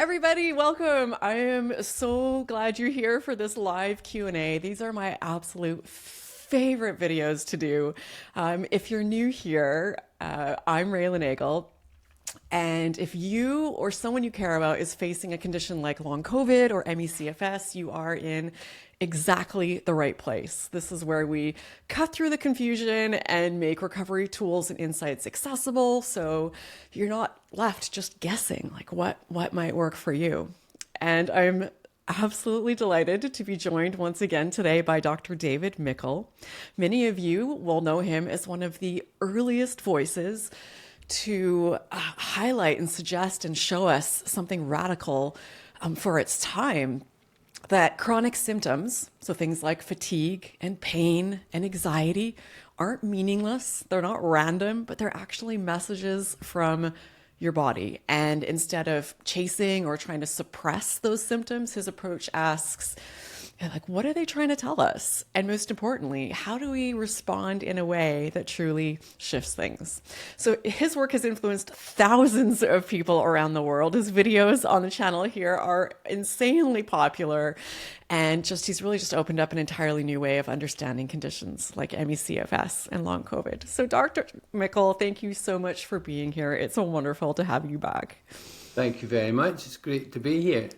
everybody, welcome. I am so glad you're here for this live Q&A. These are my absolute favorite videos to do. If you're new here, I'm Raelan Agle. And if you or someone you care about is facing a condition like long COVID or ME/CFS, you are in exactly the right place. This is where we cut through the confusion and make recovery tools and insights accessible so you're not left just guessing like what might work for you. And I'm absolutely delighted to be joined once again today by Dr. David Mickel. Many of you will know him as one of the earliest voices to highlight and suggest and show us something radical for its time, that chronic symptoms, so things like fatigue and pain and anxiety, aren't meaningless. They're not random, but they're actually messages from your body. And instead of chasing or trying to suppress those symptoms, his approach asks, like, what are they trying to tell us? And most importantly, how do we respond in a way that truly shifts things? So his work has influenced thousands of people around the world. His videos on the channel here are insanely popular. And he's really just opened up an entirely new way of understanding conditions like ME/CFS and long COVID. So Dr. Mickel, thank you so much for being here. It's so wonderful to have you back. Thank you very much. It's great to be here.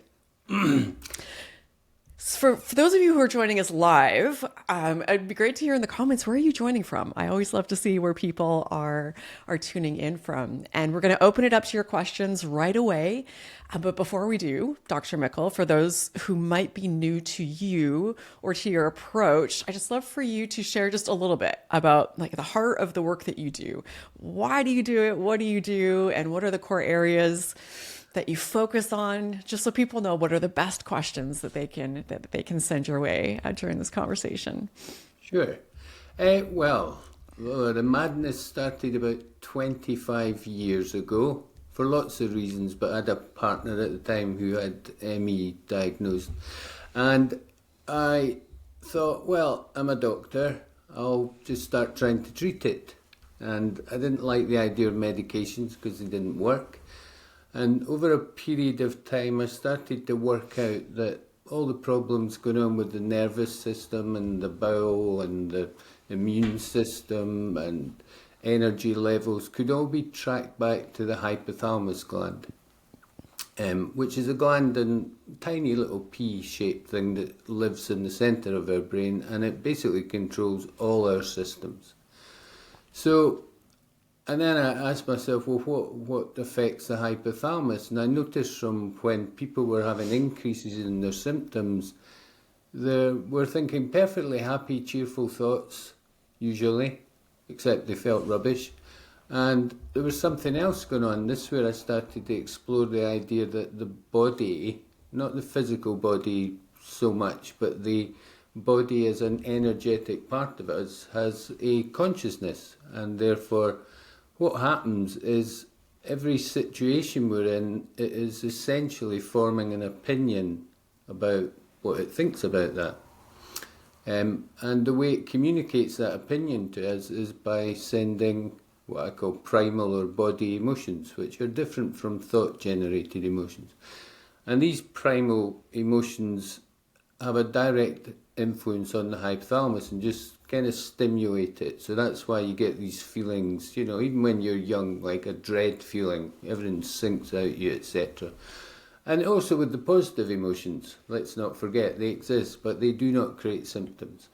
For those of you who are joining us live, it'd be great to hear in the comments, where are you joining from? I always love to see where people are tuning in from. And we're going to open it up to your questions right away. But before we do, Dr. Mickel, for those who might be new to you or to your approach, I just love for you to share just a little bit about like the heart of the work that you do. Why do you do it? What do you do? And what are the core areas that you focus on, just so people know what are the best questions that they can send your way during this conversation. Sure. Well, the madness started about 25 years ago for lots of reasons, but I had a partner at the time who had ME diagnosed. And I thought, well, I'm a doctor, I'll just start trying to treat it. And I didn't like the idea of medications because they didn't work. And over a period of time, I started to work out that all the problems going on with the nervous system and the bowel and the immune system and energy levels could all be tracked back to the hypothalamus gland, which is a gland and tiny little pea-shaped thing that lives in the centre of our brain, and it basically controls all our systems. And then I asked myself, well, what affects the hypothalamus? And I noticed from when people were having increases in their symptoms, they were thinking perfectly happy, cheerful thoughts, usually, except they felt rubbish. And there was something else going on. This is where I started to explore the idea that the body, not the physical body so much, but the body as an energetic part of us, has a consciousness, and therefore what happens is every situation we're in, it is essentially forming an opinion about what it thinks about that. And the way it communicates that opinion to us is by sending what I call primal or body emotions, which are different from thought-generated emotions. And these primal emotions have a direct influence on the hypothalamus and just kind of stimulate it. So that's why you get these feelings, even when you're young, like a dread feeling, everything sinks out you, etc. And also with the positive emotions, let's not forget, they exist, but they do not create symptoms.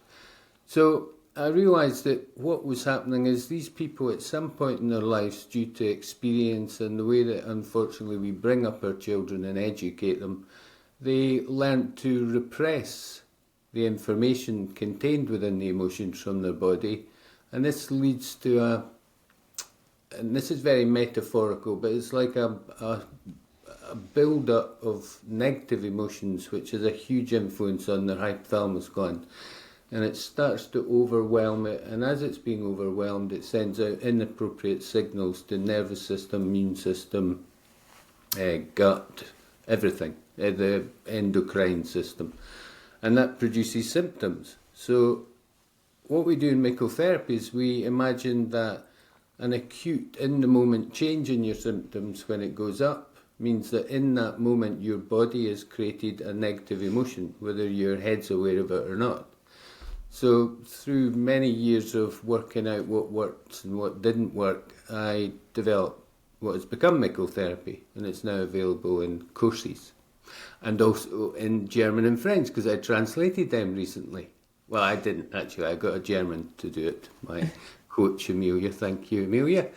So I realised that what was happening is these people at some point in their lives, due to experience and the way that unfortunately we bring up our children and educate them, they learnt to repress the information contained within the emotions from their body, and this leads to and this is very metaphorical, but it's like a build-up of negative emotions, which has a huge influence on the hypothalamus gland, and it starts to overwhelm it, and as it's being overwhelmed, it sends out inappropriate signals to nervous system, immune system, gut, everything, the endocrine system. And that produces symptoms. So what we do in Mickel Therapy is we imagine that an acute, in-the-moment change in your symptoms, when it goes up, means that in that moment your body has created a negative emotion, whether your head's aware of it or not. So through many years of working out what worked and what didn't work, I developed what has become Mickel Therapy, and it's now available in courses and also in German and French, because I translated them recently. Well, I didn't actually, I got a German to do it, my coach Amelia, thank you Amelia,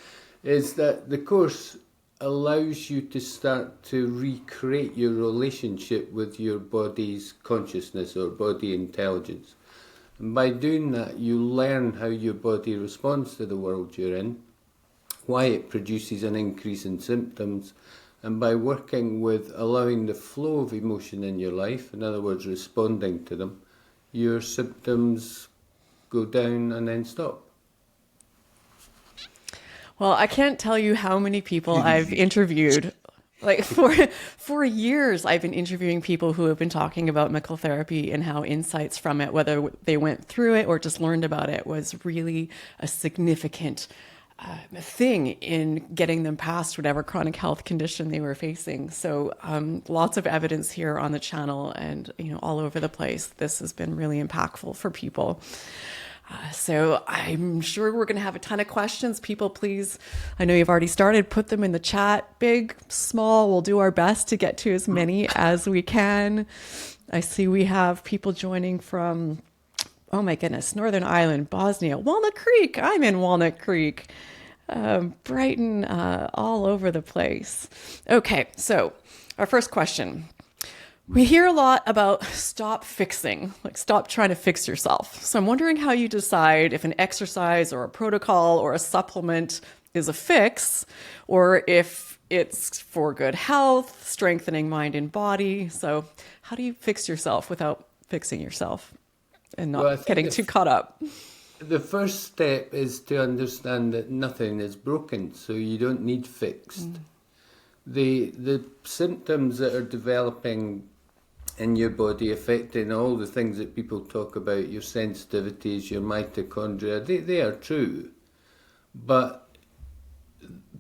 is that the course allows you to start to recreate your relationship with your body's consciousness or body intelligence. And by doing that, you learn how your body responds to the world you're in, why it produces an increase in symptoms, and by working with allowing the flow of emotion in your life, in other words, responding to them, your symptoms go down and then stop. Well, I can't tell you how many people I've interviewed. Like for years, I've been interviewing people who have been talking about Mickel Therapy and how insights from it, whether they went through it or just learned about it, was really a significant thing in getting them past whatever chronic health condition they were facing. So lots of evidence here on the channel and all over the place. This has been really impactful for people. So I'm sure we're going to have a ton of questions. People, please, I know you've already started, put them in the chat, big, small. We'll do our best to get to as many as we can. I see we have people joining from, oh my goodness, Northern Ireland, Bosnia, Walnut Creek. I'm in Walnut Creek, Brighton, all over the place. Okay, so our first question. We hear a lot about stop fixing, like stop trying to fix yourself. So I'm wondering how you decide if an exercise or a protocol or a supplement is a fix, or if it's for good health, strengthening mind and body. So how do you fix yourself without fixing yourself and not getting too caught up? The first step is to understand that nothing is broken, so you don't need fixed. The symptoms that are developing in your body, affecting all the things that people talk about, your sensitivities, your mitochondria, they are true. But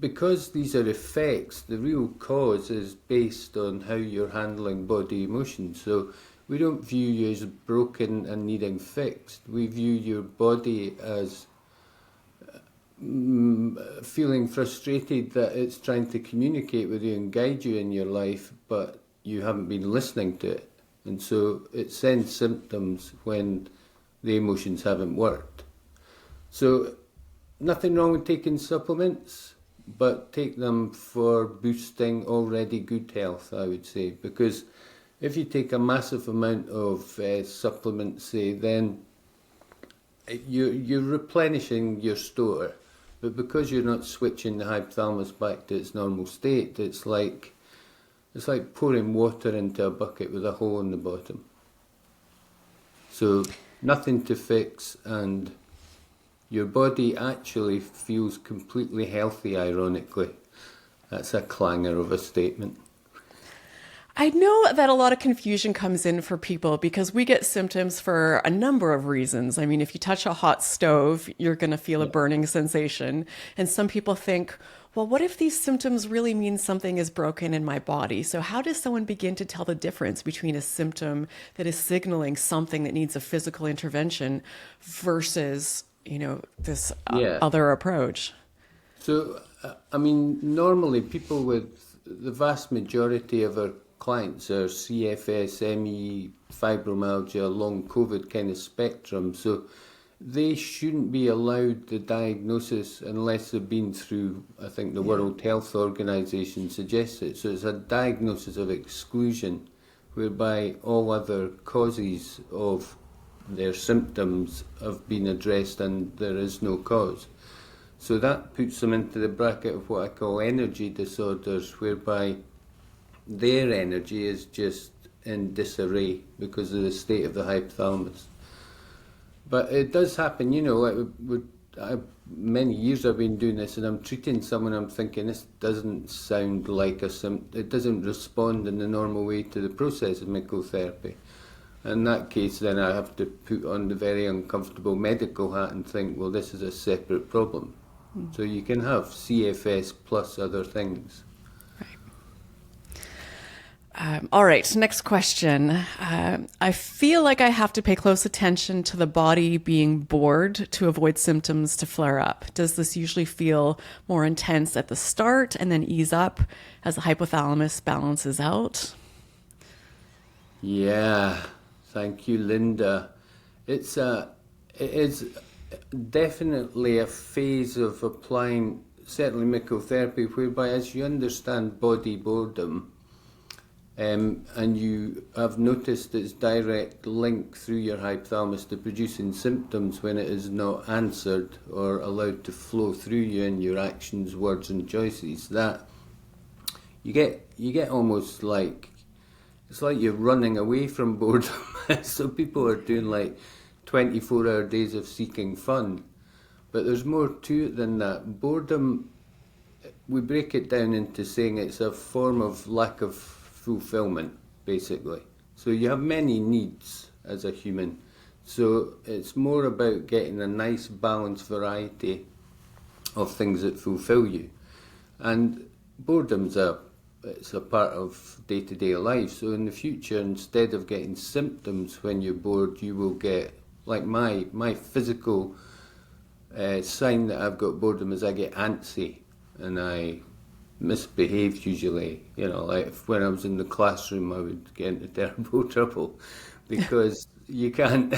because these are effects, the real cause is based on how you're handling body emotions. So we don't view you as broken and needing fixed. We view your body as feeling frustrated that it's trying to communicate with you and guide you in your life, but you haven't been listening to it. And so it sends symptoms when the emotions haven't worked. So nothing wrong with taking supplements, but take them for boosting already good health, I would say. Because if you take a massive amount of supplements, say, then you're replenishing your store. But because you're not switching the hypothalamus back to its normal state, it's like pouring water into a bucket with a hole in the bottom. So nothing to fix, and your body actually feels completely healthy, ironically. That's a clanger of a statement. I know that a lot of confusion comes in for people because we get symptoms for a number of reasons. I mean, if you touch a hot stove, you're going to feel a burning sensation. And some people think, well, what if these symptoms really mean something is broken in my body? So how does someone begin to tell the difference between a symptom that is signaling something that needs a physical intervention versus, this other approach? So, I mean, normally people with the vast majority of our clients are CFS, ME, fibromyalgia, long COVID kind of spectrum. So they shouldn't be allowed the diagnosis unless they've been through, I think the World Health Organization suggests it. So it's a diagnosis of exclusion, whereby all other causes of their symptoms have been addressed and there is no cause. So that puts them into the bracket of what I call energy disorders, whereby their energy is just in disarray because of the state of the hypothalamus. But it does happen, many years I've been doing this and I'm treating someone, I'm thinking this doesn't sound like a symptom, it doesn't respond in the normal way to the process of Mickel Therapy. In that case, then I have to put on the very uncomfortable medical hat and think, well, this is a separate problem. So you can have CFS plus other things. All right, next question. I feel like I have to pay close attention to the body being bored to avoid symptoms to flare up. Does this usually feel more intense at the start and then ease up as the hypothalamus balances out? Yeah, thank you, Linda. It is definitely a phase of applying certainly Mickel Therapy, whereby as you understand body boredom, and you have noticed its direct link through your hypothalamus to producing symptoms when it is not answered or allowed to flow through you in your actions, words and choices, that you get almost like, it's like you're running away from boredom. So people are doing like 24-hour days of seeking fun. But there's more to it than that. Boredom, we break it down into saying it's a form of lack of fulfillment, basically. So you have many needs as a human. So it's more about getting a nice balanced variety of things that fulfill you. And boredom's it's a part of day-to-day life. So in the future, instead of getting symptoms when you're bored, you will get, like my physical sign that I've got boredom is I get antsy and I misbehave usually. You know, like when I was in the classroom, I would get into terrible trouble because you can't,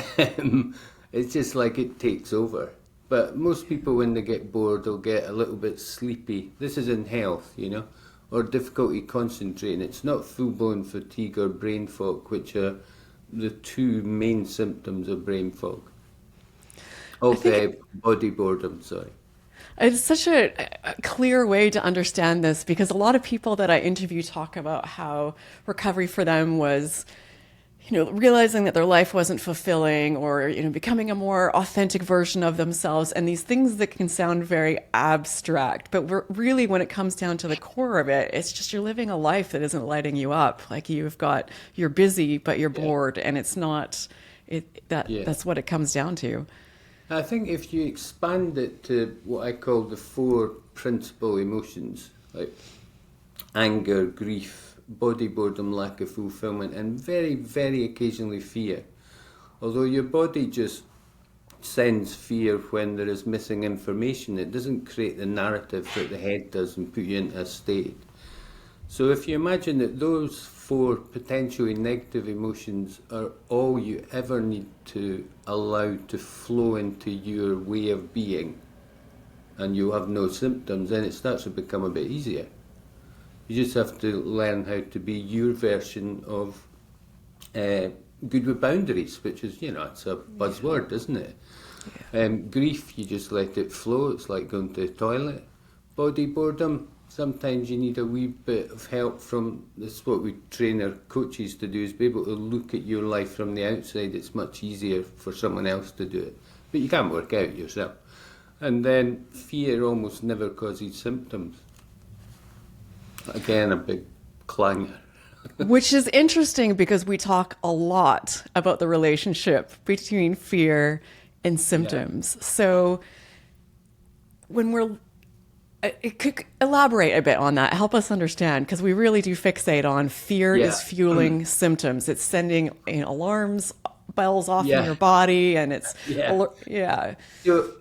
it's just like it takes over. But most people, when they get bored, they'll get a little bit sleepy. This is in health, you know, or difficulty concentrating. It's not full-blown fatigue or brain fog, which are the two main symptoms of brain fog. Body boredom, sorry. It's such a clear way to understand this because a lot of people that I interview talk about how recovery for them was, realizing that their life wasn't fulfilling or, becoming a more authentic version of themselves and these things that can sound very abstract. But really, when it comes down to the core of it, it's just you're living a life that isn't lighting you up. Like you're busy, but you're bored, and it's not, that's what it comes down to. I think if you expand it to what I call the four principal emotions, like anger, grief, body boredom, lack of fulfillment, and very, very occasionally fear. Although your body just sends fear when there is missing information, it doesn't create the narrative that the head does and put you into a state. So if you imagine that those four potentially negative emotions are all you ever need to allow to flow into your way of being, and you have no symptoms, then it starts to become a bit easier. You just have to learn how to be your version of good with boundaries, which is, it's a buzzword, isn't it? Yeah. Grief, you just let it flow. It's like going to the toilet. Body boredom, sometimes you need a wee bit of help from, this is what we train our coaches to do, is be able to look at your life from the outside. It's much easier for someone else to do it. But you can't work out yourself. And then fear almost never causes symptoms. Again, a big clanger. Which is interesting because we talk a lot about the relationship between fear and symptoms. Yeah. So could elaborate a bit on that. Help us understand, because we really do fixate on fear is fueling symptoms. It's sending alarms bells off in your body, and it's So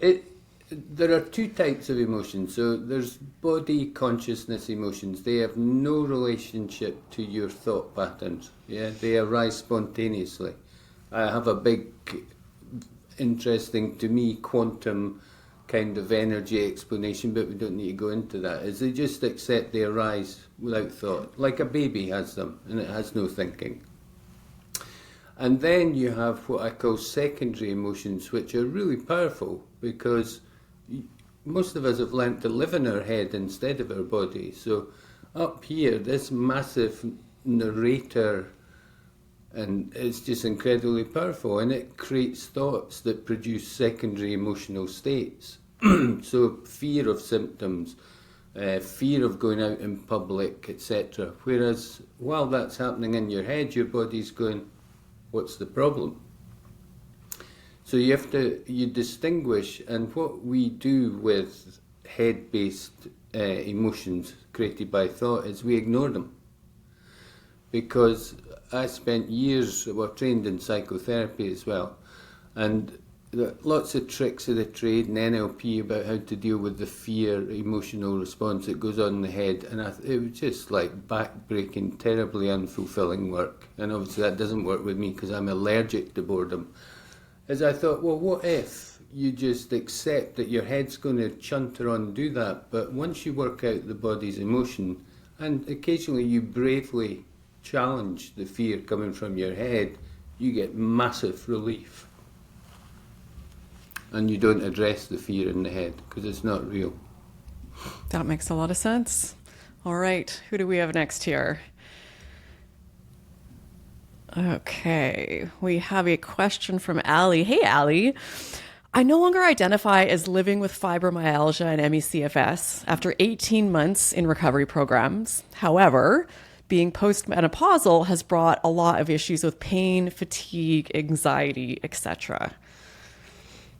there are two types of emotions. So there's body consciousness emotions. They have no relationship to your thought patterns. Yeah, they arise spontaneously. I have a big, interesting to me, quantum kind of energy explanation, but we don't need to go into that. Is they just accept they arise without thought, like a baby has them, and it has no thinking. And then you have what I call secondary emotions, which are really powerful because most of us have learnt to live in our head instead of our body. So up here, this massive narrator, and it's just incredibly powerful, and it creates thoughts that produce secondary emotional states. So fear of symptoms, fear of going out in public, etc. Whereas while that's happening in your head, your body's going, what's the problem? So you distinguish, and what we do with head-based emotions created by thought is we ignore them. because I spent years, well, trained in psychotherapy as well, and lots of tricks of the trade and NLP about how to deal with the fear emotional response that goes on in the head, and it was just like back-breaking, terribly unfulfilling work. And obviously that doesn't work with me because I'm allergic to boredom. As I thought, well, what if you just accept that your head's going to chunter on and do that, but once you work out the body's emotion, and occasionally you bravely challenge the fear coming from your head, you get massive relief. And you don't address the fear in the head because it's not real. That makes a lot of sense. All right, who do we have next here? Okay, we have a question from Allie. Hey, Allie. I no longer identify as living with fibromyalgia and ME/CFS after 18 months in recovery programs. However, being postmenopausal has brought a lot of issues with pain, fatigue, anxiety, etc.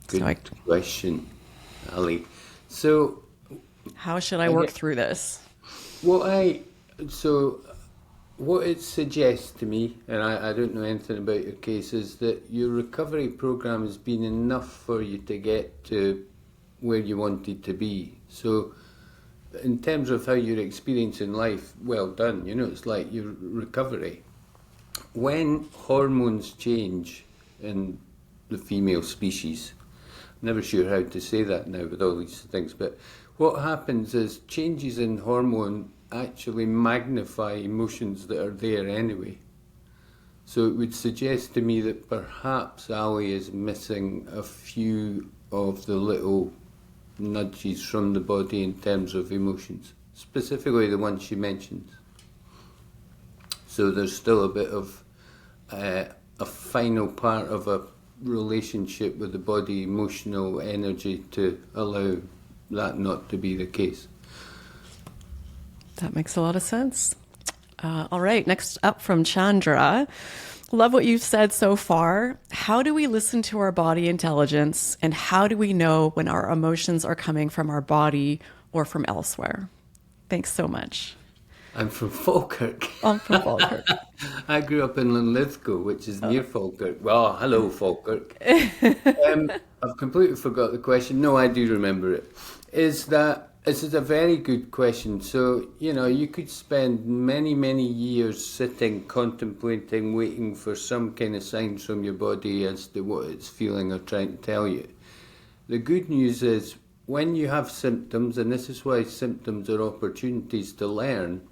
Good question, Ali. So, how should I work through this? What it suggests to me, and I don't know anything about your case, is that your recovery program has been enough for you to get to where you wanted to be. So, in terms of how you're experiencing life, well done. You know, it's like your recovery. When hormones change in the female species, never sure how to say that now with all these things, but what happens is changes in hormone actually magnify emotions that are there anyway. So it would suggest to me that perhaps Ali is missing a few of the little nudges from the body in terms of emotions, specifically the ones she mentioned. So there's still a bit of a final part of a relationship with the body, emotional energy, to allow that not to be the case. That makes a lot of sense. All right, next up from Chandra. Love what you've said so far. How do we listen to our body intelligence, and how do we know when our emotions are coming from our body or from elsewhere? Thanks so much. I'm from Falkirk. I'm from Falkirk. I grew up in Linlithgow, which is near Falkirk. Well, hello, Falkirk. I've completely forgot the question. No, I do remember it. This is a very good question. So, you know, you could spend many, many years sitting, contemplating, waiting for some kind of signs from your body as to what it's feeling or trying to tell you. The good news is when you have symptoms, and this is why symptoms are opportunities to learn,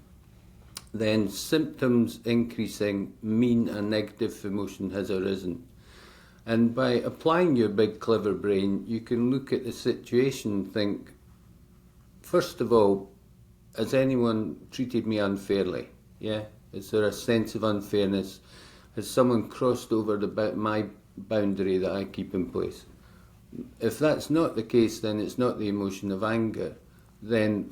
then symptoms increasing mean a negative emotion has arisen. And by applying your big clever brain, you can look at the situation and think, first of all, has anyone treated me unfairly? Yeah? Is there a sense of unfairness? Has someone crossed over my boundary that I keep in place? If that's not the case, then it's not the emotion of anger. Then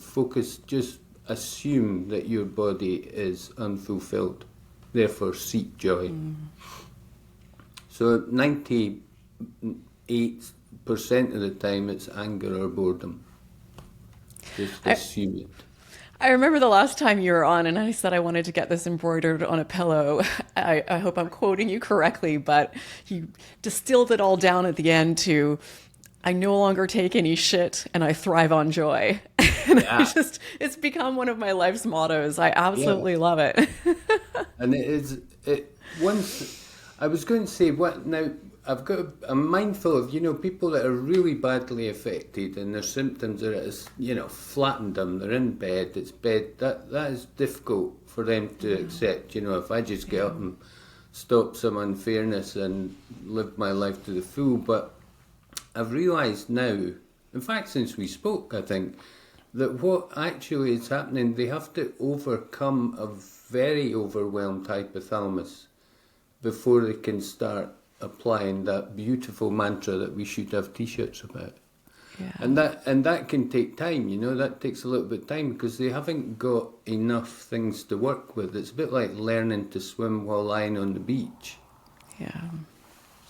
just assume that your body is unfulfilled. Therefore, seek joy. So 98% of the time it's anger or boredom. Just assume it. I remember the last time you were on and I said I wanted to get this embroidered on a pillow. I hope I'm quoting you correctly, but you distilled it all down at the end to, I no longer take any shit and I thrive on joy. And Yeah. it's become one of my life's mottos. I absolutely love it. And I was going to say, I'm mindful of, people that are really badly affected and their symptoms are, flattened them, they're in bed, that is difficult for them to accept. If I just get up and stop some unfairness and live my life to the full. But I've realised now, in fact since we spoke, I think, that what actually is happening, they have to overcome a very overwhelmed hypothalamus before they can start applying that beautiful mantra that we should have t-shirts about. Yeah. And that can take time, that takes a little bit of time because they haven't got enough things to work with. It's a bit like learning to swim while lying on the beach. Yeah.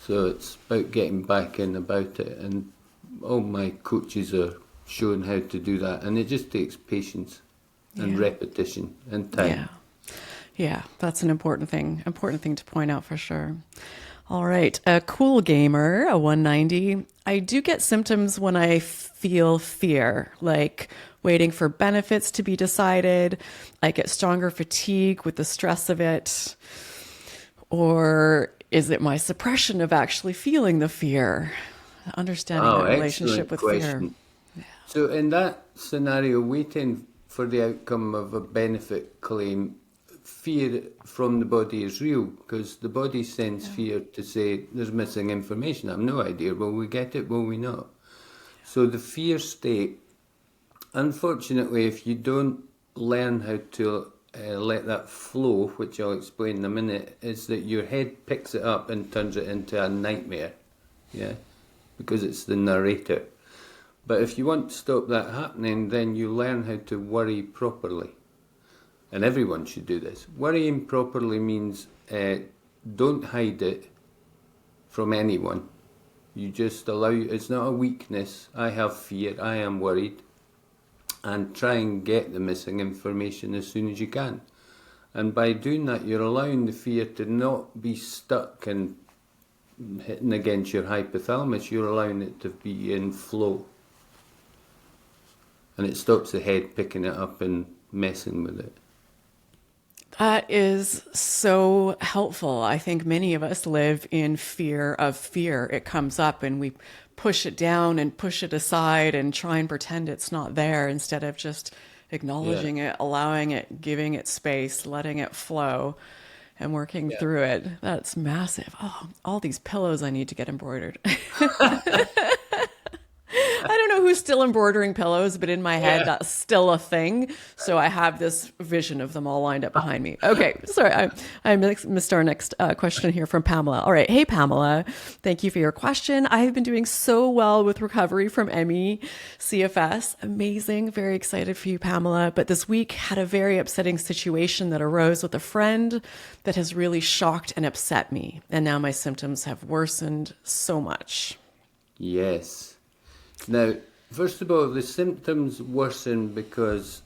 So it's about getting back in about it, and all my coaches are showing how to do that, and it just takes patience and repetition and time. Yeah, that's an important thing to point out for sure. All right. A cool gamer, a 190. I do get symptoms when I feel fear, like waiting for benefits to be decided. I get stronger fatigue with the stress of it. Or is it my suppression of actually feeling the fear? Understanding Oh, that relationship excellent with fear. question. So in that scenario, waiting for the outcome of a benefit claim, fear from the body is real because the body sends fear to say there's missing information. I have no idea. Will we get it? Will we not? So the fear state, unfortunately, if you don't learn how to let that flow, which I'll explain in a minute, is that your head picks it up and turns it into a nightmare. Yeah, because it's the narrator. But if you want to stop that happening, then you learn how to worry properly. And everyone should do this. Worrying properly means don't hide it from anyone. You just allow, it's not a weakness. I have fear, I am worried. And try and get the missing information as soon as you can. And by doing that, you're allowing the fear to not be stuck and hitting against your hypothalamus. You're allowing it to be in flow. And it stops the head picking it up and messing with it. That is so helpful. I think many of us live in fear of fear. It comes up and we push it down and push it aside and try and pretend it's not there instead of just acknowledging it, allowing it, giving it space, letting it flow and working through it. That's massive. Oh, all these pillows I need to get embroidered. I don't know who's still embroidering pillows, but in my head, that's still a thing. So I have this vision of them all lined up behind me. Okay, sorry, I missed our next question here from Pamela. All right, hey Pamela, thank you for your question. I have been doing so well with recovery from ME, CFS. Amazing, very excited for you, Pamela. But this week had a very upsetting situation that arose with a friend that has really shocked and upset me. And now my symptoms have worsened so much. Yes. Now, first of all, the symptoms worsen because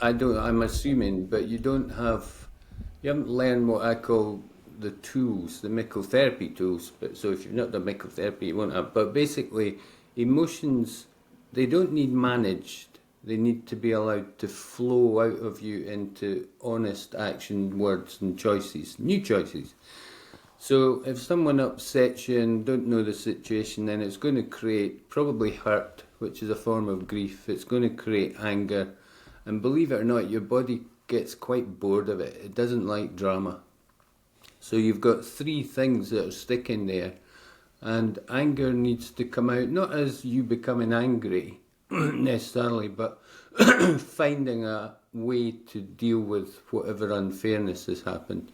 I'm assuming, but you haven't learned what I call the tools, the Mickel Therapy tools. But so if you've not done Mickel Therapy, you won't have. But basically, emotions, they don't need managed. They need to be allowed to flow out of you into honest action, words and choices, new choices. So if someone upsets you and don't know the situation, then it's going to create probably hurt, which is a form of grief. It's going to create anger. And believe it or not, your body gets quite bored of it. It doesn't like drama. So you've got three things that are sticking there. And anger needs to come out, not as you becoming angry necessarily, but finding a way to deal with whatever unfairness has happened.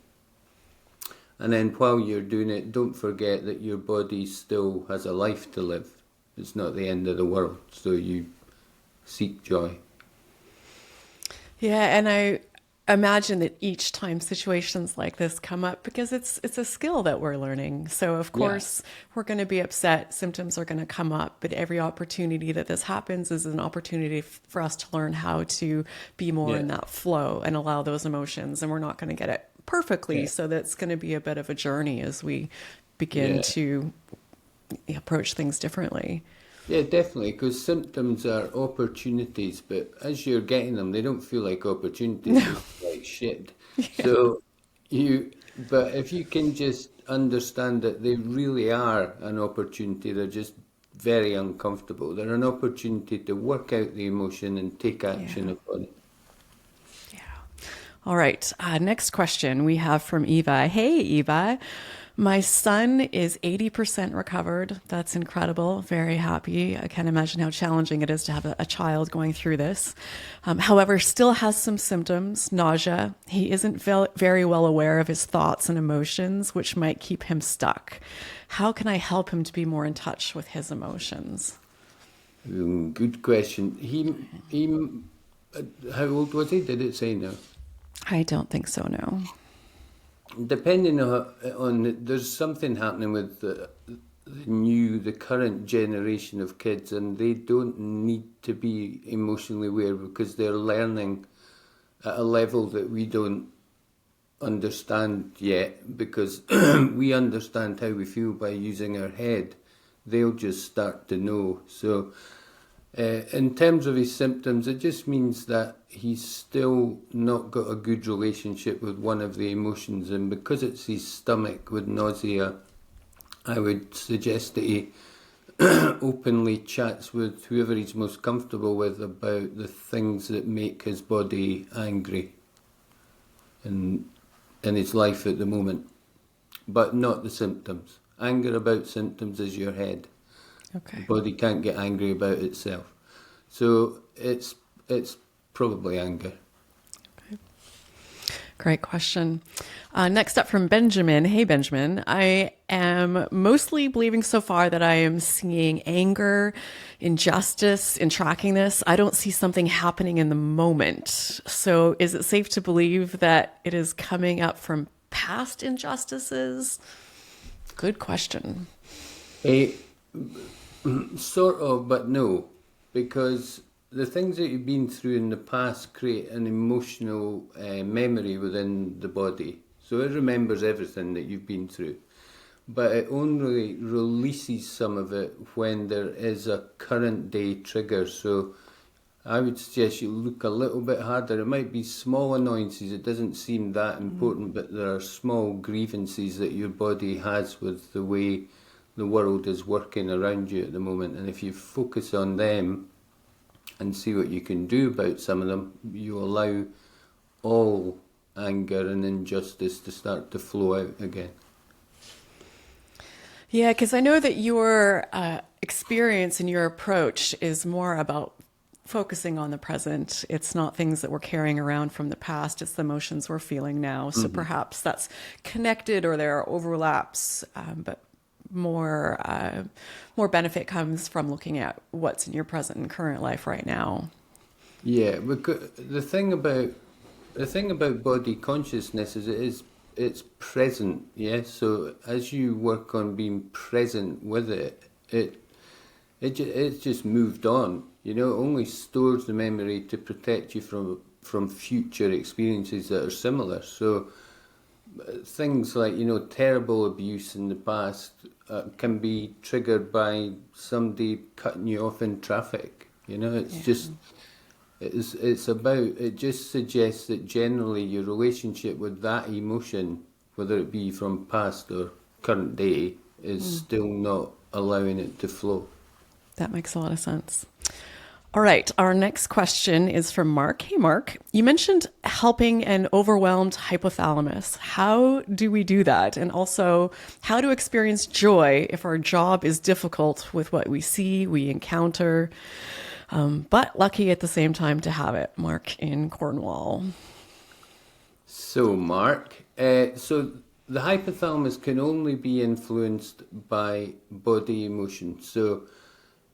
And then while you're doing it, don't forget that your body still has a life to live. It's not the end of the world, so you seek joy. Yeah, and I imagine that each time situations like this come up, because it's a skill that we're learning. So of course we're going to be upset, symptoms are going to come up, but every opportunity that this happens is an opportunity for us to learn how to be more in that flow and allow those emotions. And we're not going to get it perfectly. So that's going to be a bit of a journey as we begin to approach things differently. Yeah, definitely, because symptoms are opportunities, but as you're getting them, they don't feel like opportunities, they feel like shit. So but if you can just understand that they really are an opportunity, they're just very uncomfortable. They're an opportunity to work out the emotion and take action upon it. All right. Next question we have from Eva. Hey, Eva. My son is 80% recovered. That's incredible. Very happy. I can't imagine how challenging it is to have a child going through this. However, still has some symptoms, nausea. He isn't very well aware of his thoughts and emotions, which might keep him stuck. How can I help him to be more in touch with his emotions? Good question. How old was he? Did it say no? I don't think so, no. Depending on there's something happening with the current generation of kids, and they don't need to be emotionally aware because they're learning at a level that we don't understand yet, because we understand how we feel by using our head. They'll just start to know. So in terms of his symptoms, it just means that he's still not got a good relationship with one of the emotions, and because it's his stomach with nausea, I would suggest that he openly chats with whoever he's most comfortable with about the things that make his body angry in his life at the moment, but not the symptoms. Anger about symptoms is your head. Okay. The body can't get angry about itself. So it's probably anger. Okay. Great question. Next up from Benjamin. Hey, Benjamin. I am mostly believing so far that I am seeing anger, injustice in tracking this. I don't see something happening in the moment. So is it safe to believe that it is coming up from past injustices? Good question. Sort of, but no, because the things that you've been through in the past create an emotional memory within the body. So it remembers everything that you've been through, but it only releases some of it when there is a current day trigger. So I would suggest you look a little bit harder. It might be small annoyances, it doesn't seem that important, but there are small grievances that your body has with the way the world is working around you at the moment. And if you focus on them and see what you can do about some of them, you allow all anger and injustice to start to flow out again. Yeah, because I know that your experience and your approach is more about focusing on the present. It's not things that we're carrying around from the past. It's the emotions we're feeling now. So perhaps that's connected or there are overlaps, but more benefit comes from looking at what's in your present and current life right now. Yeah, because the thing about body consciousness is it's present. Yeah, so as you work on being present with it's just moved on. You know, it only stores the memory to protect you from future experiences that are similar. So things like, you know, terrible abuse in the past can be triggered by somebody cutting you off in traffic. You know, it's just it just suggests that generally your relationship with that emotion, whether it be from past or current day, is still not allowing it to flow. That makes a lot of sense. All right. Our next question is from Mark. Hey, Mark, you mentioned helping an overwhelmed hypothalamus. How do we do that? And also how to experience joy if our job is difficult with what we see, we encounter, but lucky at the same time to have it. Mark in Cornwall. So, Mark, so the hypothalamus can only be influenced by body emotion. So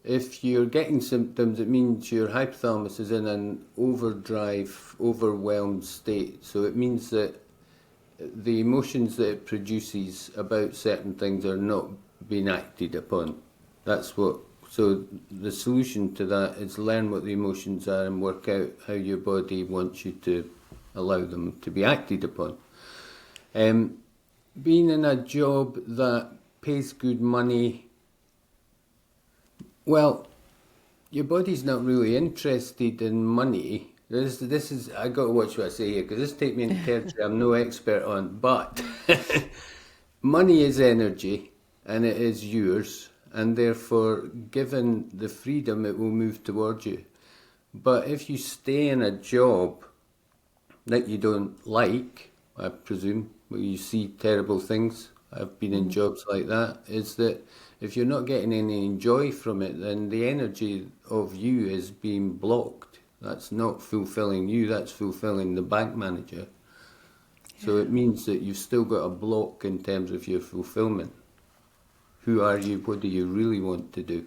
if you're getting symptoms, it means your hypothalamus is in an overdrive, overwhelmed state. So it means that the emotions that it produces about certain things are not being acted upon. So the solution to that is learn what the emotions are and work out how your body wants you to allow them to be acted upon. Being in a job that pays good money, well, your body's not really interested in money. This is I got to watch what I say here, because this takes me into territory I'm no expert on. But money is energy, and it is yours, and therefore, given the freedom, it will move towards you. But if you stay in a job that you don't like, I presume, where you see terrible things, I've been in jobs like that, is that if you're not getting any joy from it, then the energy of you is being blocked. That's not fulfilling you, that's fulfilling the bank manager. Yeah. So it means that you've still got a block in terms of your fulfillment. Who are you? What do you really want to do?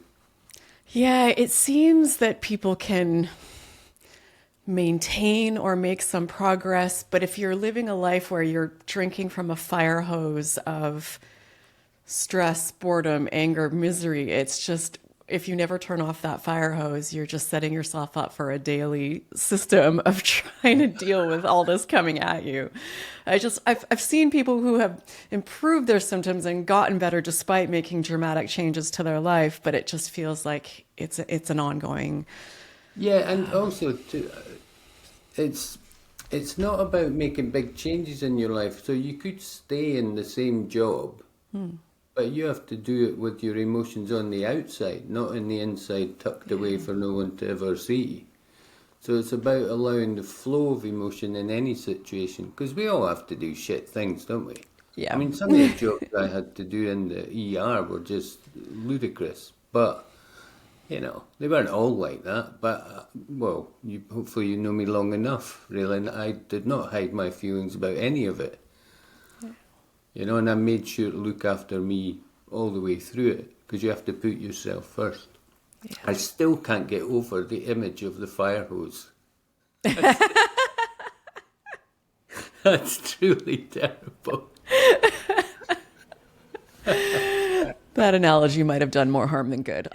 Yeah, it seems that people can maintain or make some progress, but if you're living a life where you're drinking from a fire hose of stress, boredom, anger, misery, it's just if you never turn off that fire hose, you're just setting yourself up for a daily system of trying to deal with all this coming at you. I've seen people who have improved their symptoms and gotten better despite making dramatic changes to their life, but it just feels like it's an ongoing. Yeah, and also it's not about making big changes in your life. So you could stay in the same job, but you have to do it with your emotions on the outside, not in the inside, tucked away for no one to ever see. So it's about allowing the flow of emotion in any situation, because we all have to do shit things, don't we? Yeah. I mean, some of the jobs I had to do in the ER were just ludicrous, but you know, they weren't all like that. But well, hopefully you know me long enough, Raelan. I did not hide my feelings about any of it. You know, and I made sure to look after me all the way through it, because you have to put yourself first. Yeah. I still can't get over the image of the fire hose. That's truly terrible. That analogy might have done more harm than good.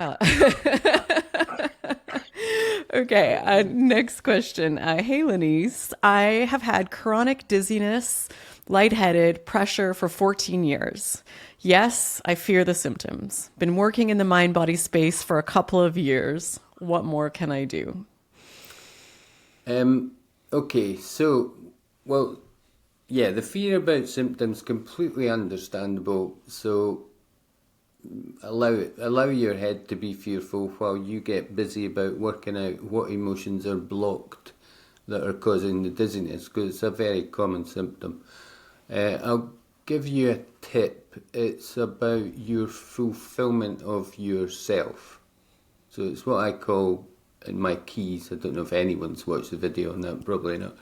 Okay, next question. Hey, Lenise, I have had chronic dizziness, lightheaded, pressure for 14 years. Yes, I fear the symptoms. Been working in the mind-body space for a couple of years. What more can I do? Okay, so, well, yeah, the fear about symptoms, completely understandable. So allow your head to be fearful while you get busy about working out what emotions are blocked that are causing the dizziness, because it's a very common symptom. I'll give you a tip. It's about your fulfillment of yourself. So it's what I call in my keys. I don't know if anyone's watched the video on that, probably not.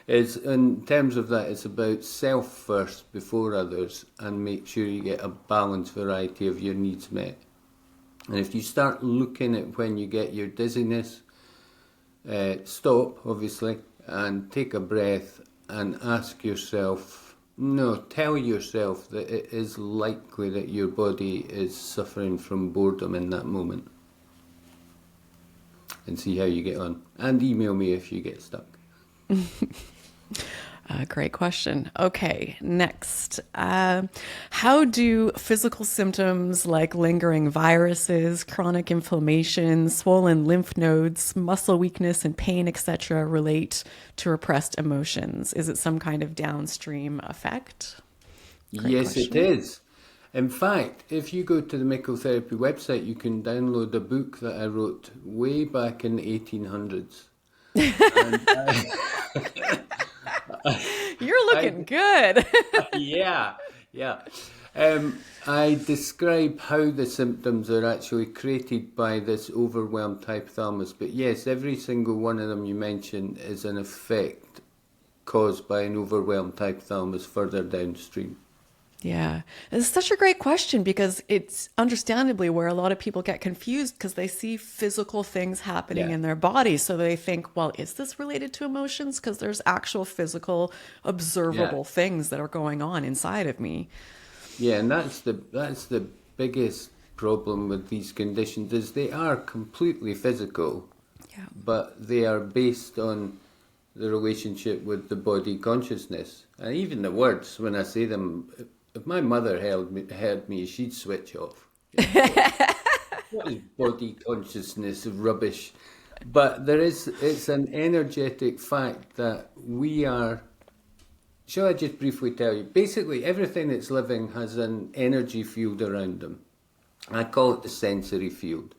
It's, in terms of that, it's about self first before others, and make sure you get a balanced variety of your needs met. And if you start looking at when you get your dizziness, stop, obviously, and take a breath and ask yourself, tell yourself that it is likely that your body is suffering from boredom in that moment. And see how you get on. And email me if you get stuck. Great question. Okay, next. How do physical symptoms like lingering viruses, chronic inflammation, swollen lymph nodes, muscle weakness and pain, etc., relate to repressed emotions? Is it some kind of downstream effect? Yes, it is. In fact, if you go to the Mickel Therapy website, you can download a book that I wrote way back in the 1800s. You're looking good. Yeah. I describe how the symptoms are actually created by this overwhelmed hypothalamus. But yes, every single one of them you mentioned is an effect caused by an overwhelmed hypothalamus further downstream. Yeah, it's such a great question, because it's understandably where a lot of people get confused, because they see physical things happening in their body. So they think, well, is this related to emotions? Because there's actual physical, observable things that are going on inside of me. Yeah, and that's the biggest problem with these conditions, is they are completely physical, but they are based on the relationship with the body consciousness. And even the words, when I say them, if my mother heard me, she'd switch off. What is body consciousness rubbish? But it's an energetic fact that we are. Shall I just briefly tell you? Basically, everything that's living has an energy field around them. I call it the sensory field.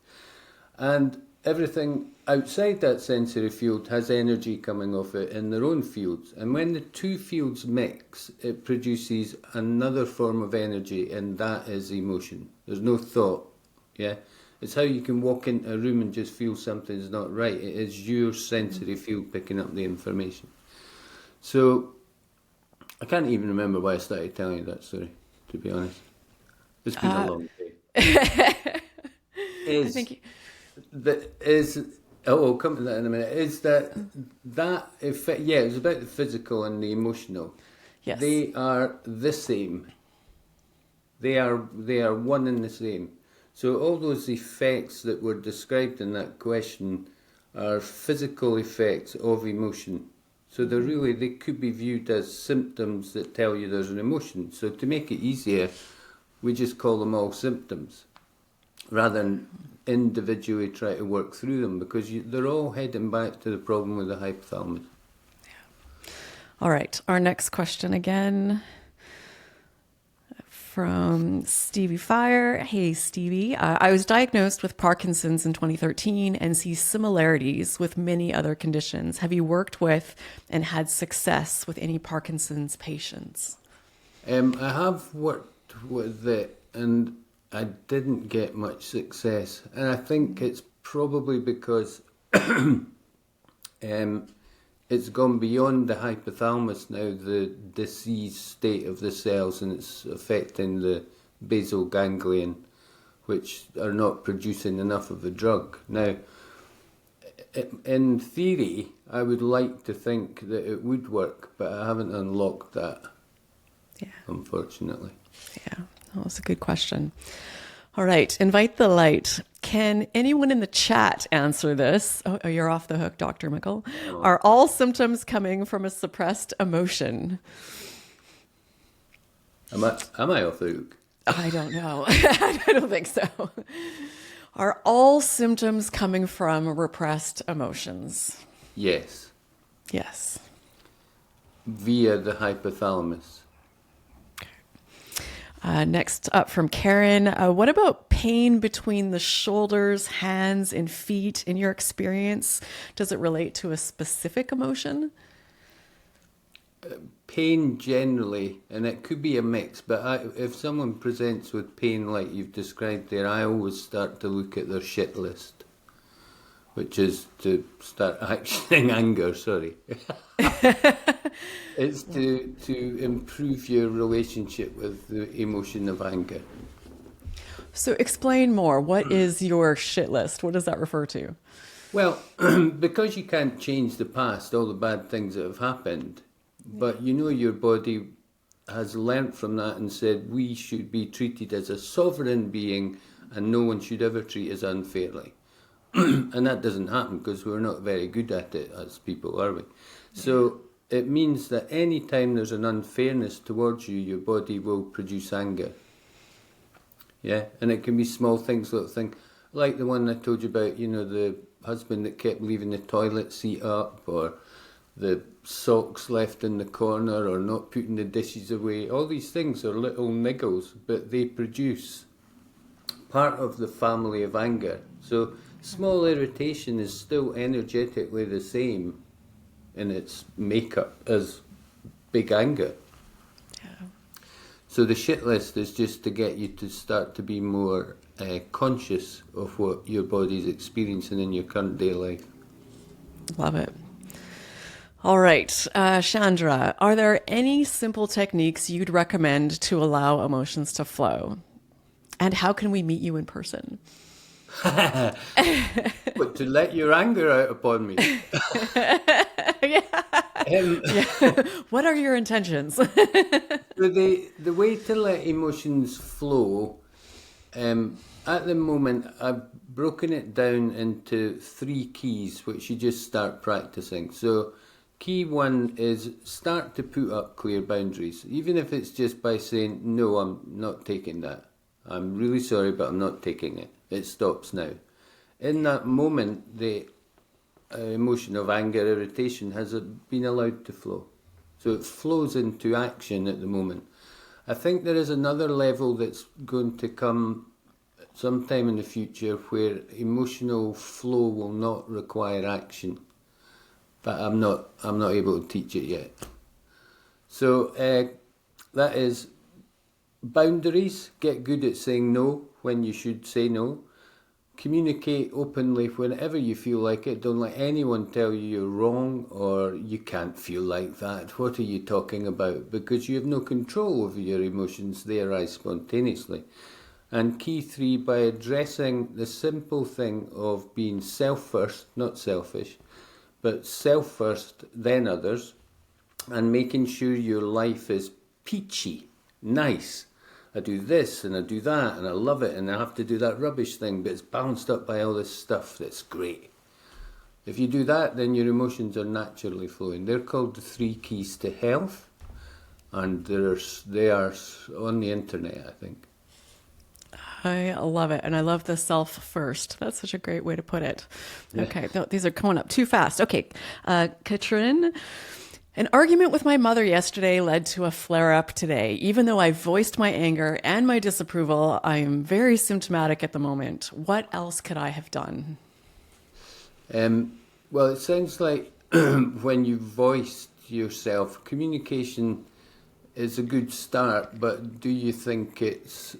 And everything outside that sensory field has energy coming off it in their own fields. And when the two fields mix, it produces another form of energy, and that is emotion. There's no thought, It's how you can walk into a room and just feel something's not right. It is your sensory field picking up the information. So, I can't even remember why I started telling you that story, to be honest. It's been a long day. We'll come to that in a minute. Is that effect? Yeah, it was about the physical and the emotional. Yes. They are the same. They are one and the same. So all those effects that were described in that question are physical effects of emotion. So they could be viewed as symptoms that tell you there's an emotion. So to make it easier, we just call them all symptoms, rather than individually try to work through them, because they're all heading back to the problem with the hypothalamus. All right, our next question again from Stevie Fire. Hey, Stevie. I was diagnosed with Parkinson's in 2013 and see similarities with many other conditions. Have you worked with and had success with any Parkinson's patients? I have worked with it, and I didn't get much success. And I think it's probably because it's gone beyond the hypothalamus now, the diseased state of the cells, and it's affecting the basal ganglion, which are not producing enough of the drug. Now, in theory, I would like to think that it would work, but I haven't unlocked that, unfortunately. Yeah, that's a good question. All right, invite the light. Can anyone in the chat answer this? Oh, you're off the hook, Dr. Mickel. Oh. Are all symptoms coming from a suppressed emotion? Am I off the hook? I don't know. I don't think so. Are all symptoms coming from repressed emotions? Yes. Yes. Via the hypothalamus. Next up from Karen, what about pain between the shoulders, hands, and feet in your experience? Does it relate to a specific emotion? Pain generally, and it could be a mix, but if someone presents with pain like you've described there, I always start to look at their shit list, which is to start actioning anger, sorry. It's to improve your relationship with the emotion of anger. So explain more. What is your shit list? What does that refer to? Well, because you can't change the past, all the bad things that have happened, but you know your body has learnt from that and said we should be treated as a sovereign being and no one should ever treat us unfairly. And that doesn't happen because we're not very good at it as people, are we? So it means that any time there's an unfairness towards you, your body will produce anger. Yeah, and it can be small things, little things, like the one I told you about, you know, the husband that kept leaving the toilet seat up, or the socks left in the corner, or not putting the dishes away. All these things are little niggles, but they produce part of the family of anger. So small irritation is still energetically the same in its makeup as big anger. Yeah. So the shit list is just to get you to start to be more conscious of what your body's experiencing in your current day life. Love it. All right, Chandra, are there any simple techniques you'd recommend to allow emotions to flow? And how can we meet you in person? But to let your anger out upon me. What are your intentions? The way to let emotions flow, at the moment, I've broken it down into 3 keys, which you just start practicing. So key 1 is start to put up clear boundaries, even if it's just by saying, no, I'm not taking that. I'm really sorry, but I'm not taking it. It stops now. In that moment, the emotion of anger, irritation has been allowed to flow. So it flows into action at the moment. I think there is another level that's going to come sometime in the future where emotional flow will not require action. But I'm not able to teach it yet. So that is boundaries. Get good at saying no when you should say no. Communicate openly whenever you feel like it. Don't let anyone tell you you're wrong or you can't feel like that. What are you talking about? Because you have no control over your emotions. They arise spontaneously. And key 3, by addressing the simple thing of being self first, not selfish, but self first, then others, and making sure your life is peachy, nice, I do this and I do that and I love it and I have to do that rubbish thing, but it's balanced up by all this stuff that's great. If you do that, then your emotions are naturally flowing. They're called the 3 keys to health, and they are on the internet, I think. I love it. And I love the self first. That's such a great way to put it. Okay. No, these are coming up too fast. Okay. Katrin, an argument with my mother yesterday led to a flare up today. Even though I voiced my anger and my disapproval, I am very symptomatic at the moment. What else could I have done? Well, it sounds like when you voiced yourself, communication is a good start, but do you think it's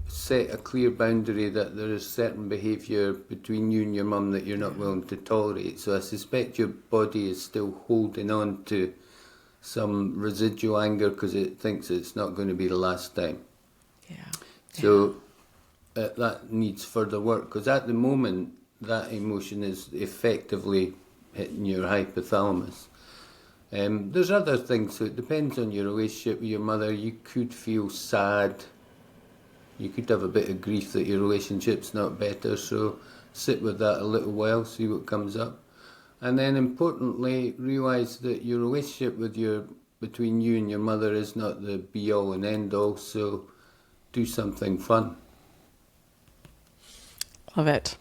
set a clear boundary that there is certain behaviour between you and your mum that you're not willing to tolerate? So I suspect your body is still holding on to some residual anger because it thinks it's not going to be the last time. Yeah. So that needs further work, because at the moment that emotion is effectively hitting your hypothalamus. There's other things, so it depends on your relationship with your mother. You could feel sad. You could have a bit of grief that your relationship's not better, so sit with that a little while, see what comes up. And then importantly, realise that your relationship between you and your mother is not the be-all and end-all, so do something fun. Love it.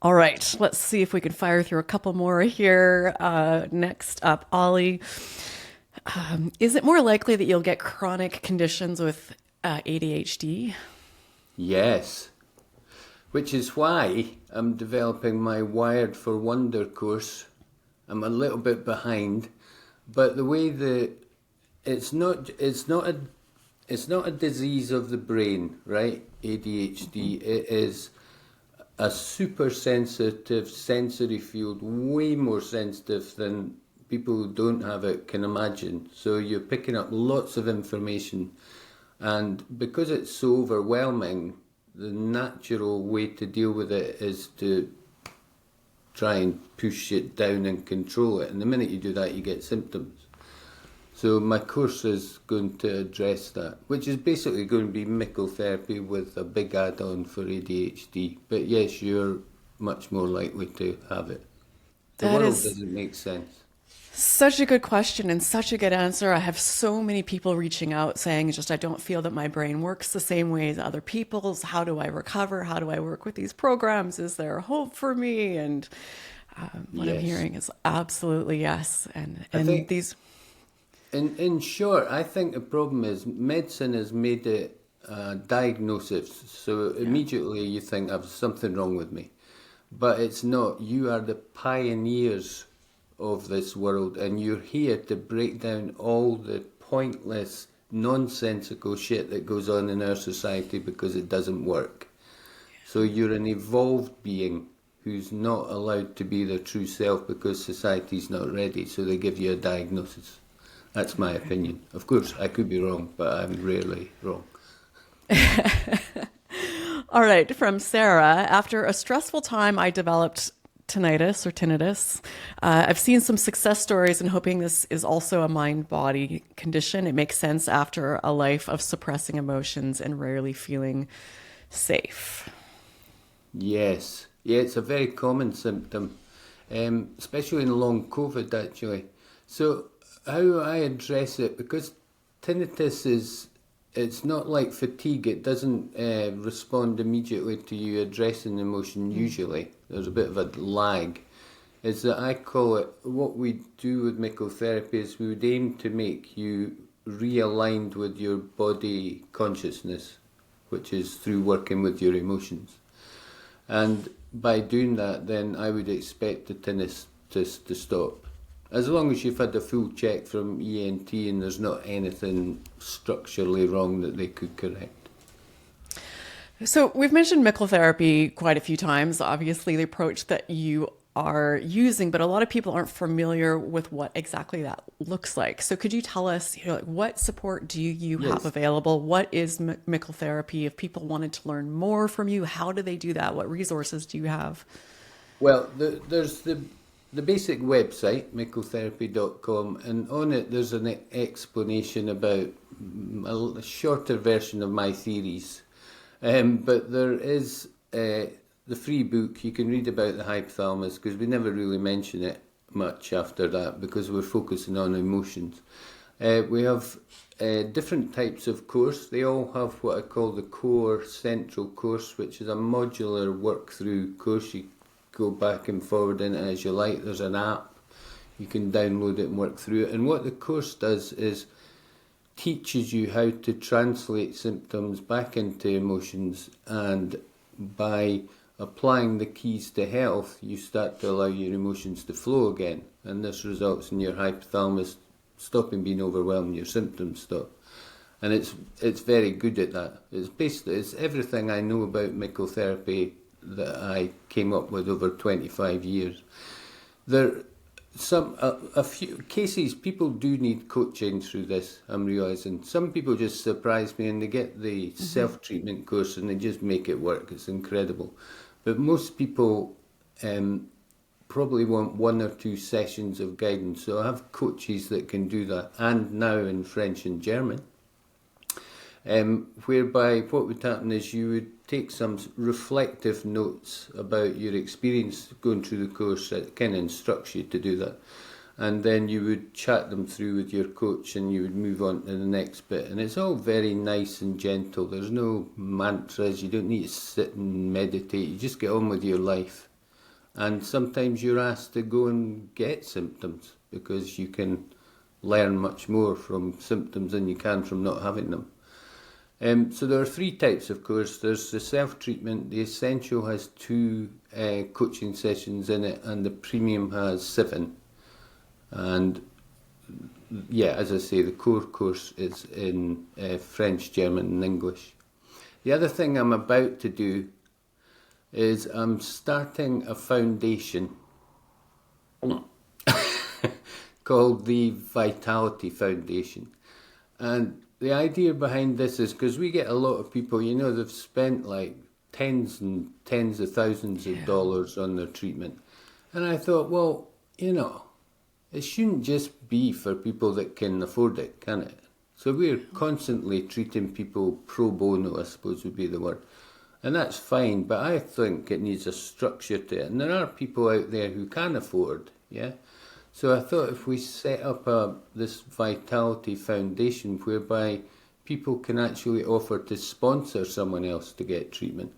All right, let's see if we can fire through a couple more here. Next up, Ollie. Is it more likely that you'll get chronic conditions with ADHD? Yes, which is why I'm developing my Wired for Wonder course. I'm a little bit behind, but the way that it's not a disease of the brain, right? ADHD, it is a super sensitive sensory field, way more sensitive than people who don't have it can imagine. So you're picking up lots of information, and because it's so overwhelming, the natural way to deal with it is to try and push it down and control it. And the minute you do that, you get symptoms. So my course is going to address that, which is basically going to be Mickel Therapy with a big add-on for ADHD. But yes, you're much more likely to have it. The world doesn't make sense. Such a good question and such a good answer. I have so many people reaching out saying, I don't feel that my brain works the same way as other people's. How do I recover? How do I work with these programs? Is there hope for me? And what I'm hearing is absolutely yes. And these... In short, I think the problem is medicine has made it a diagnosis. So immediately you think, I've something wrong with me. But it's not. You are the pioneers of this world, and you're here to break down all the pointless, nonsensical shit that goes on in our society because it doesn't work. So you're an evolved being who's not allowed to be their true self because society's not ready, so they give you a diagnosis. That's my opinion. Of course, I could be wrong, but I'm rarely wrong. All right, from Sarah. After a stressful time, I developed tinnitus. I've seen some success stories and hoping this is also a mind-body condition. It makes sense after a life of suppressing emotions and rarely feeling safe. Yes. Yeah, it's a very common symptom, especially in long COVID, actually. So how I address it, because tinnitus it's not like fatigue. It doesn't respond immediately to you addressing the emotion usually. There's a bit of a lag. Is that I call it, what we do with Mickel Therapy is we would aim to make you realigned with your body consciousness, which is through working with your emotions. And by doing that, then I would expect the tinnitus to stop. As long as you've had a full check from ENT and there's not anything structurally wrong that they could correct. So we've mentioned Mickel Therapy quite a few times, obviously the approach that you are using, but a lot of people aren't familiar with what exactly that looks like. So could you tell us, what support do you have available? What is Mickel Therapy? If people wanted to learn more from you, how do they do that? What resources do you have? Well, there's the basic website, mickeltherapy.com, and on it there's an explanation about a shorter version of my theories. But there is the free book. You can read about the hypothalamus, because we never really mention it much after that because we're focusing on emotions. We have different types of course. They all have what I call the core central course, which is a modular work-through course. You go back and forward in it as you like. There's an app. You can download it and work through it. And what the course does is teaches you how to translate symptoms back into emotions, and by applying the keys to health, you start to allow your emotions to flow again, and this results in your hypothalamus stopping being overwhelmed, your symptoms stop. And it's very good at that. It's everything I know about Mickel Therapy that I came up with over 25 years. A few cases, people do need coaching through this, I'm realising. Some people just surprise me and they get the self-treatment course and they just make it work. It's incredible. But most people probably want 1 or 2 sessions of guidance. So I have coaches that can do that, and now in French and German. Whereby what would happen is you would take some reflective notes about your experience going through the course. It kind of instructs you to do that, and then you would chat them through with your coach and you would move on to the next bit. And it's all very nice and gentle. There's no mantras. You don't need to sit and meditate. You just get on with your life. And sometimes you're asked to go and get symptoms, because you can learn much more from symptoms than you can from not having them. So there are 3 types of course. There's the self-treatment. The essential has 2 coaching sessions in it, and the premium has 7. And yeah, as I say, the core course is in French, German and English. The other thing I'm about to do is I'm starting a foundation called the Vitality Foundation. And the idea behind this is because we get a lot of people, they've spent like tens and tens of thousands of dollars on their treatment. And I thought, well, it shouldn't just be for people that can afford it, can it? So we're constantly treating people pro bono, I suppose would be the word. And that's fine, but I think it needs a structure to it. And there are people out there who can afford, yeah? So I thought if we set up this Vitality Foundation whereby people can actually offer to sponsor someone else to get treatment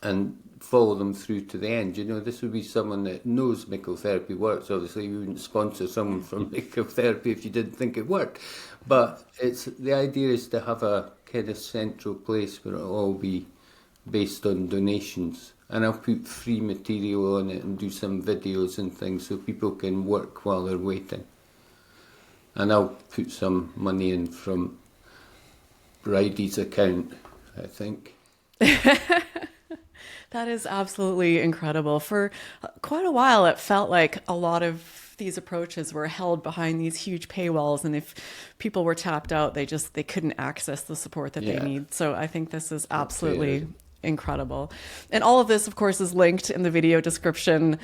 and follow them through to the end. This would be someone that knows Mickel Therapy works. Obviously, you wouldn't sponsor someone from Mickel Therapy if you didn't think it worked. But the idea is to have a kind of central place where it'll all be based on donations. And I'll put free material on it and do some videos and things so people can work while they're waiting. And I'll put some money in from Bridie's account, I think. That is absolutely incredible. For quite a while, it felt like a lot of these approaches were held behind these huge paywalls, and if people were tapped out, they couldn't access the support that they need. So I think this is absolutely incredible. And all of this, of course, is linked in the video description.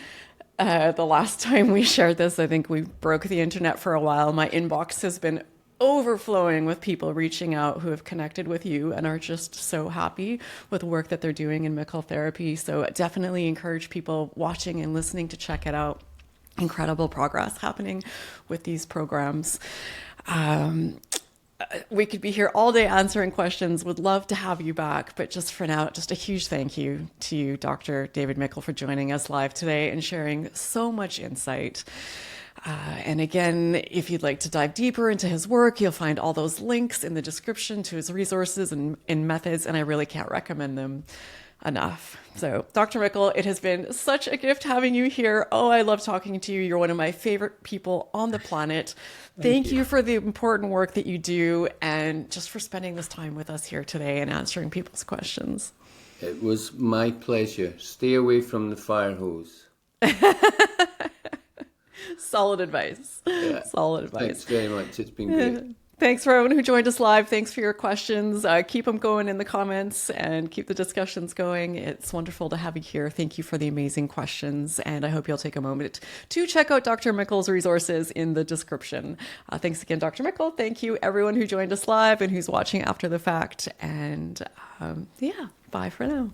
The last time we shared this, I think we broke the internet for a while. My inbox has been overflowing with people reaching out who have connected with you and are just so happy with the work that they're doing in Mickel Therapy. So definitely encourage people watching and listening to check it out. Incredible progress happening with these programs. We could be here all day answering questions. Would love to have you back. But just for now, just a huge thank you to you, Dr. David Mickel, for joining us live today and sharing so much insight. And again, if you'd like to dive deeper into his work, you'll find all those links in the description to his resources and methods, and I really can't recommend them enough. So, Dr. Mickel, it has been such a gift having you here. Oh, I love talking to you. You're one of my favorite people on the planet. Thank you for the important work that you do and just for spending this time with us here today and answering people's questions. It was my pleasure. Stay away from the fire hose. Solid advice. Yeah. Solid advice. Thanks very much. It's been great. Thanks for everyone who joined us live. Thanks for your questions. Keep them going in the comments and keep the discussions going. It's wonderful to have you here. Thank you for the amazing questions. And I hope you'll take a moment to check out Dr. Mickel's resources in the description. Thanks again, Dr. Mickel. Thank you, everyone who joined us live and who's watching after the fact. And yeah, bye for now.